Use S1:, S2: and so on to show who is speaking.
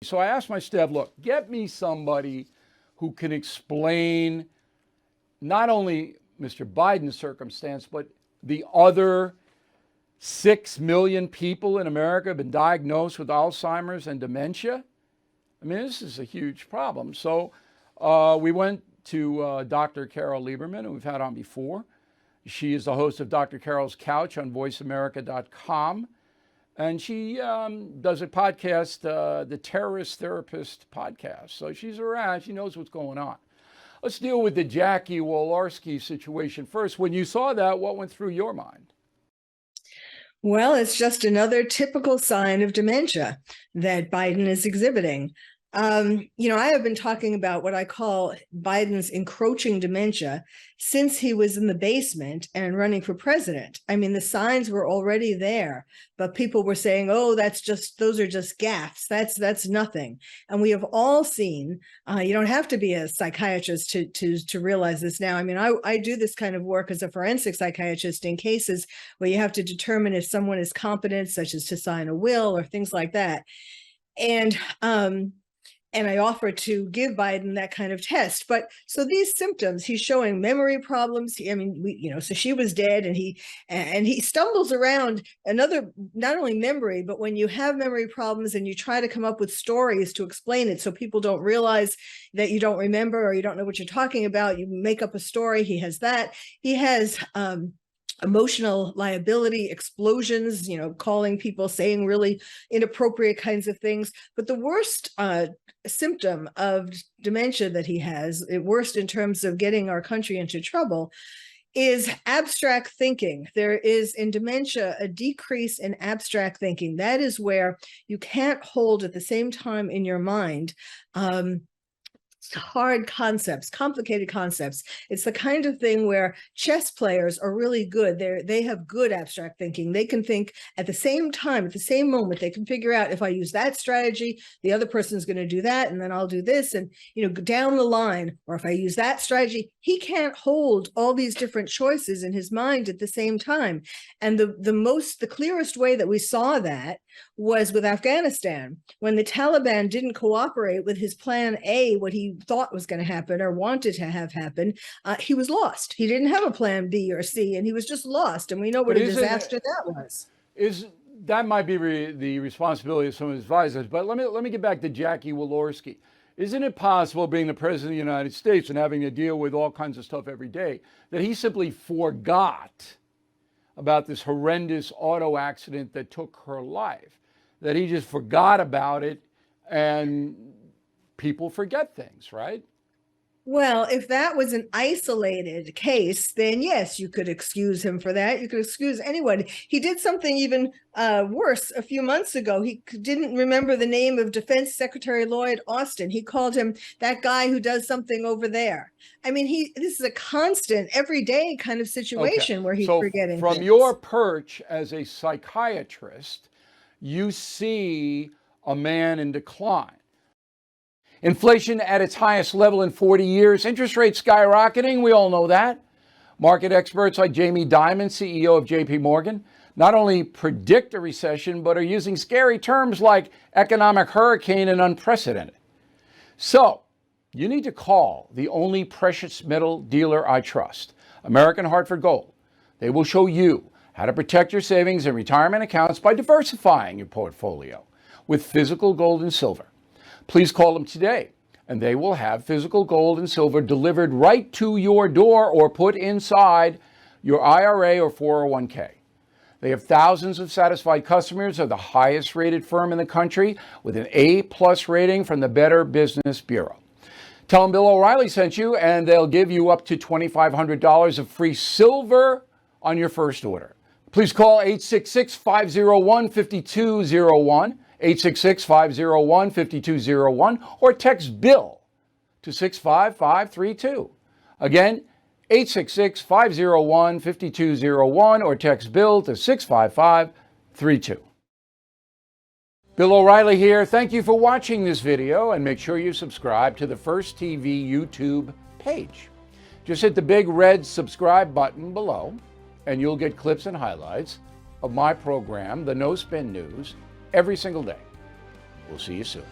S1: So I asked my staff, look, get me somebody who can explain not only Mr. Biden's circumstance, but the other 6 million people in America have been diagnosed with Alzheimer's and dementia. I mean, this is a huge problem. So we went to Dr. Carole Lieberman, who we've had on before. She is the host of Dr. Carole's Couch on voiceamerica.com. And she does a podcast, the Terrorist Therapist podcast. So she's around. She knows what's going on. Let's deal with the Jackie Walorski situation first. When you saw that, what went through your mind?
S2: Well, it's just another typical sign of dementia that Biden is exhibiting. I have been talking about what I call Biden's encroaching dementia since he was in the basement and running for president. I mean, the signs were already there, but people were saying, oh, those are just gaffes. That's nothing. And we have all seen, you don't have to be a psychiatrist to realize this now. I mean, I do this kind of work as a forensic psychiatrist in cases where you have to determine if someone is competent, such as to sign a will or things like that. And I offer to give Biden that kind of test. But so these symptoms, he's showing memory problems. So she was dead, and he stumbles around not only memory, but when you have memory problems and you try to come up with stories to explain it so people don't realize that you don't remember or you don't know what you're talking about, you make up a story. He has that. He has emotional liability, explosions, calling people, saying really inappropriate kinds of things. But the worst symptom of dementia that he has, worst in terms of getting our country into trouble, is abstract thinking. There is in dementia a decrease in abstract thinking. That is where you can't hold at the same time in your mind hard concepts, complicated concepts. It's the kind of thing where chess players are really good. They have good abstract thinking. They can think at the same time, at the same moment. They can figure out, if I use that strategy, the other person's going to do that, and then I'll do this, and down the line. Or if I use that strategy, he can't hold all these different choices in his mind at the same time. And the clearest way that we saw that was with Afghanistan, when the Taliban didn't cooperate with his plan A, what he thought was going to happen or wanted to have happen. He was lost. He didn't have a plan B or C, and he was just lost. And we know what a disaster that was.
S1: That might be the responsibility of some of his advisors. But let me get back to Jackie Walorski. Isn't it possible, being the president of the United States and having to deal with all kinds of stuff every day, that he simply forgot about this horrendous auto accident that took her life, that he just forgot about it? And people forget things, right?
S2: Well, if that was an isolated case, then yes, you could excuse him for that. You could excuse anyone. He did something even worse a few months ago. He didn't remember the name of Defense Secretary Lloyd Austin. He called him that guy who does something over there. I mean, this is a constant, everyday kind of situation where he's forgetting
S1: from
S2: things.
S1: Your perch as a psychiatrist, you see a man in decline. Inflation at its highest level in 40 years. Interest rates skyrocketing. We all know that. Market experts like Jamie Dimon, CEO of JP Morgan, not only predict a recession, but are using scary terms like economic hurricane and unprecedented. So you need to call the only precious metal dealer I trust, American Hartford Gold. They will show you how to protect your savings and retirement accounts by diversifying your portfolio with physical gold and silver. Please call them today, and they will have physical gold and silver delivered right to your door or put inside your IRA or 401k. They have thousands of satisfied customers, are the highest rated firm in the country with an A+ rating from the Better Business Bureau. Tell them Bill O'Reilly sent you, and they'll give you up to $2,500 of free silver on your first order. Please call 866-501-5201. 866-501-5201, or text BILL to 65532. Again, 866-501-5201, or text BILL to 65532. Bill O'Reilly here. Thank you for watching this video, and make sure you subscribe to the First TV YouTube page. Just hit the big red subscribe button below, and you'll get clips and highlights of my program, The No Spin News, every single day. We'll see you soon.